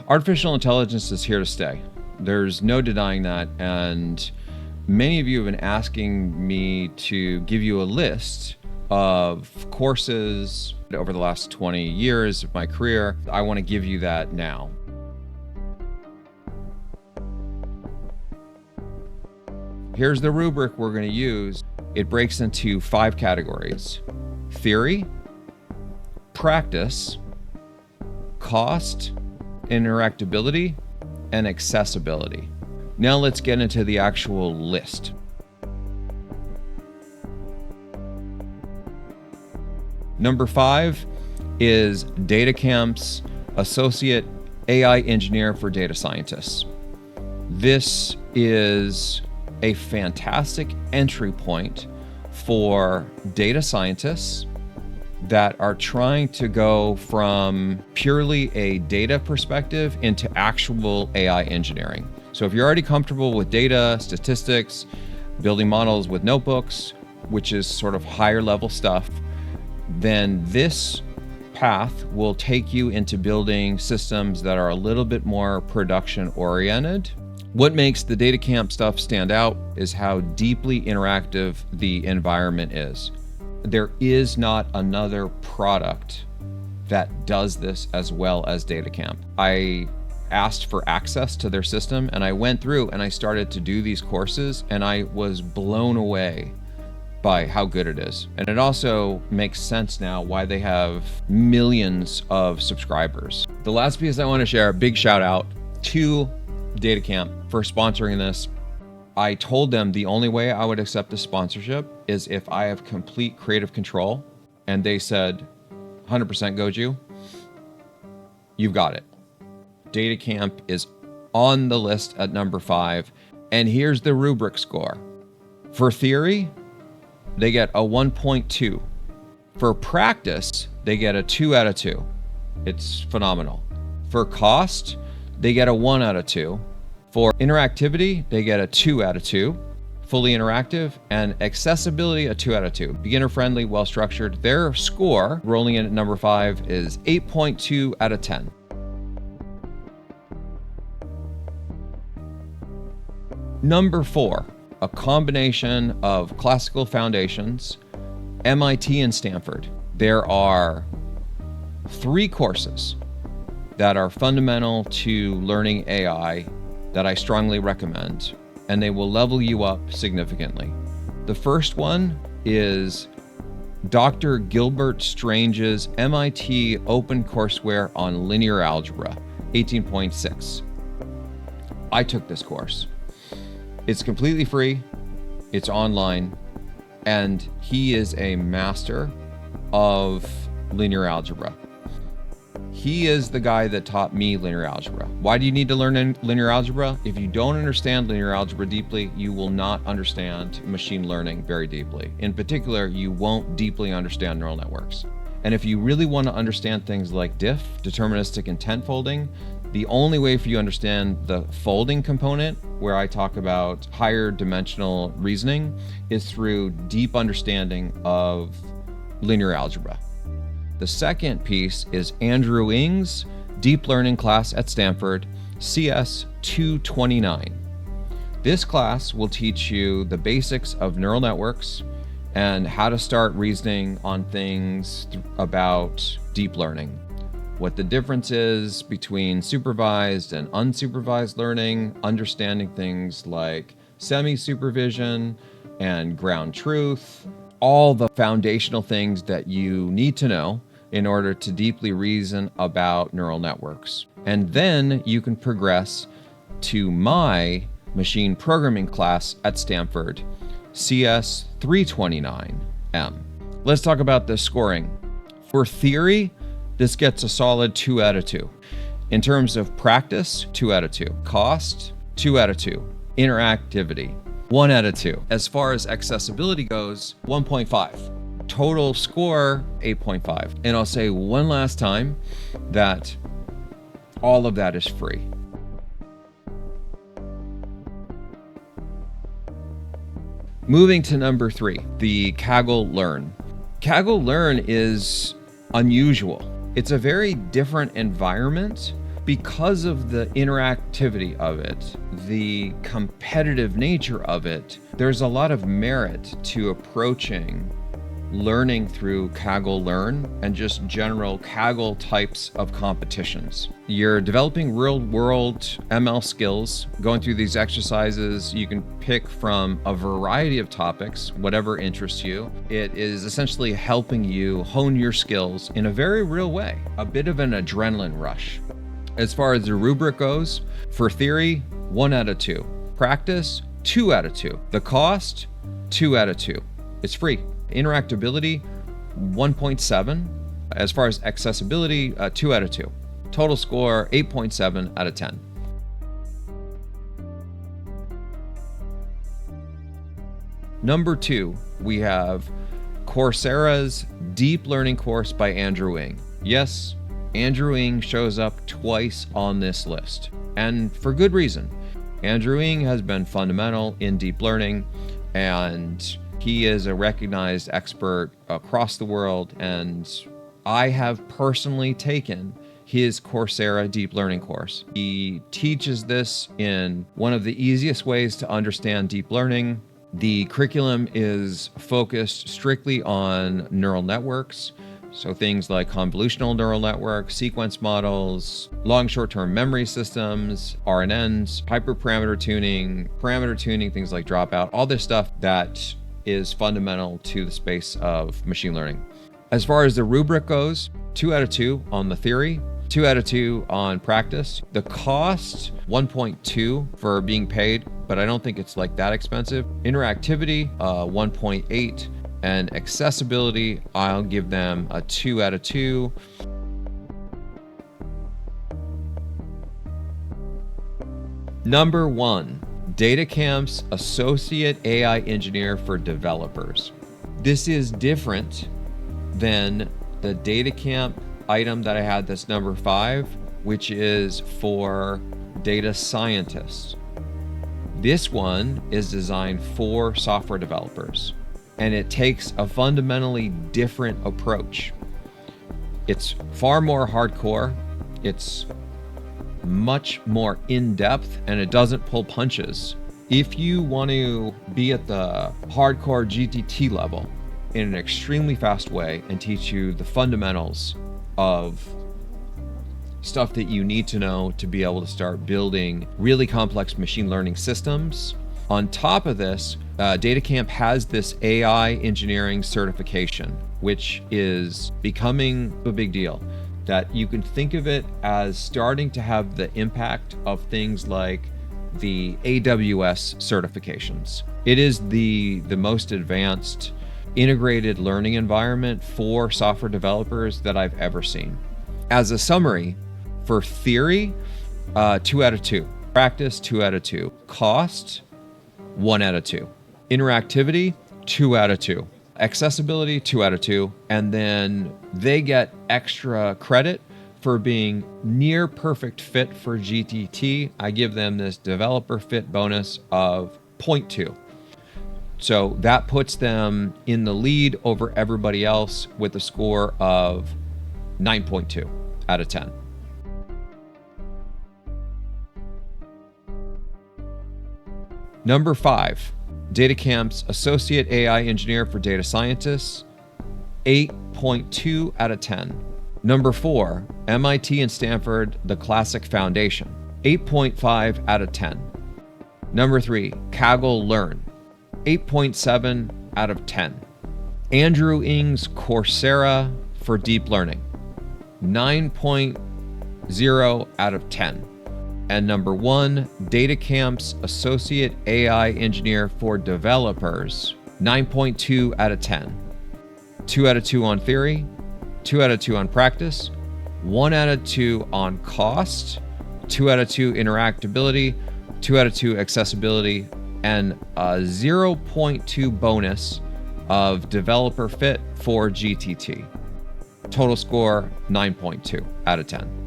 Artificial intelligence is here to stay. There's no denying that. And many of you have been asking me to give you a list of courses over the last 20 years of my career. I want to give you that now. Here's the rubric we're going to use. It breaks into 5 categories: theory, practice, cost, interactability, and accessibility. Now let's get into the actual list. Number 5 is DataCamp's Associate AI Engineer for Data Scientists. This is a fantastic entry point for data scientists that are trying to go from purely a data perspective into actual AI engineering. So if you're already comfortable with data, statistics, building models with notebooks, which is sort of higher level stuff, then this path will take you into building systems that are a little bit more production oriented. What makes the DataCamp stuff stand out is how deeply interactive the environment is. There is not another product that does this as well as DataCamp. I asked for access to their system and I went through and I started to do these courses and I was blown away by how good it is. And it also makes sense now why they have millions of subscribers. The last piece I want to share, a big shout out to DataCamp for sponsoring this. I told them the only way I would accept a sponsorship is if I have complete creative control. And they said, 100% Goju, you've got it. DataCamp is on the list at number 5. And here's the rubric score. For theory, they get a 1.2. For practice, they get a 2 out of 2. It's phenomenal. For cost, they get a 1 out of 2. For interactivity, they get a 2 out of 2, fully interactive, and accessibility, a 2 out of 2. Beginner friendly, well structured. Their score, rolling in at number 5, is 8.2 out of 10. Number 4, a combination of classical foundations, MIT and Stanford. There are 3 courses that are fundamental to learning AI that I strongly recommend, and they will level you up significantly. The first one is Dr. Gilbert Strange's MIT OpenCourseWare on Linear Algebra, 18.6. I took this course. It's completely free, it's online, and he is a master of linear algebra. He is the guy that taught me linear algebra. Why do you need to learn linear algebra? If you don't understand linear algebra deeply, you will not understand machine learning very deeply. In particular, you won't deeply understand neural networks. And if you really want to understand things like diff, deterministic intent folding, the only way for you to understand the folding component, where I talk about higher dimensional reasoning, is through deep understanding of linear algebra. The second piece is Andrew Ng's deep learning class at Stanford, CS 229. This class will teach you the basics of neural networks and how to start reasoning on things about deep learning. What the difference is between supervised and unsupervised learning, understanding things like semi-supervision and ground truth, all the foundational things that you need to know in order to deeply reason about neural networks. And then you can progress to my machine programming class at Stanford, CS 329M. Let's talk about the scoring. For theory, this gets a solid 2 out of 2. In terms of practice, 2 out of 2. Cost, 2 out of 2. Interactivity, 1 out of 2. As far as accessibility goes, 1.5. Total score, 8.5. And I'll say one last time that all of that is free. Moving to number 3, the Kaggle Learn. Kaggle Learn is unusual. It's a very different environment Because of the interactivity of it, the competitive nature of it, there's a lot of merit to approaching learning through Kaggle Learn and just general Kaggle types of competitions. You're developing real-world ML skills, going through these exercises. You can pick from a variety of topics, whatever interests you. It is essentially helping you hone your skills in a very real way, a bit of an adrenaline rush. As far as the rubric goes, for theory, 1 out of 2. Practice, 2 out of 2. The cost, 2 out of 2. It's free. Interactability, 1.7. As far as accessibility, 2 out of 2. Total score, 8.7 out of 10. Number 2, we have Coursera's Deep Learning course by Andrew Ng. Yes, Andrew Ng shows up twice on this list, and for good reason. Andrew Ng has been fundamental in deep learning, and he is a recognized expert across the world, and I have personally taken his Coursera deep learning course. He teaches this in one of the easiest ways to understand deep learning. The curriculum is focused strictly on neural networks, so things like convolutional neural networks, sequence models, long short-term memory systems, RNNs, hyperparameter tuning, things like dropout, all this stuff that is fundamental to the space of machine learning. As far as the rubric goes, 2 out of 2 on the theory, 2 out of 2 on practice. The cost, 1.2 for being paid, but I don't think it's like that expensive. Interactivity, 1.8, and accessibility, I'll give them a 2 out of 2. Number 1. DataCamp's Associate AI Engineer for Developers. This is different than the DataCamp item that I had that's number 5, which is for data scientists. This one is designed for software developers, and it takes a fundamentally different approach. It's far more hardcore. It's much more in-depth, and it doesn't pull punches. If you want to be at the hardcore GTT level in an extremely fast way and teach you the fundamentals of stuff that you need to know to be able to start building really complex machine learning systems, on top of this, DataCamp has this AI engineering certification, which is becoming a big deal. That you can think of it as starting to have the impact of things like the AWS certifications. It is the most advanced integrated learning environment for software developers that I've ever seen. As a summary, for theory, 2 out of 2. Practice, 2 out of 2. Cost, 1 out of 2. Interactivity, 2 out of 2. Accessibility, 2 out of 2. And then they get extra credit for being near perfect fit for GTT. I give them this developer fit bonus of 0.2. So that puts them in the lead over everybody else with a score of 9.2 out of 10. Number 5, DataCamp's Associate AI Engineer for Data Scientists, 8.2 out of 10. Number 4, MIT and Stanford, The Classic Foundation, 8.5 out of 10. Number 3, Kaggle Learn, 8.7 out of 10. Andrew Ng's Coursera for Deep Learning, 9.0 out of 10. And number 1, DataCamp's Associate AI Engineer for Developers, 9.2 out of 10. 2 out of 2 on theory, 2 out of 2 on practice, 1 out of 2 on cost, 2 out of 2 interactability, 2 out of 2 accessibility, and a 0.2 bonus of developer fit for GTT. Total score, 9.2 out of 10.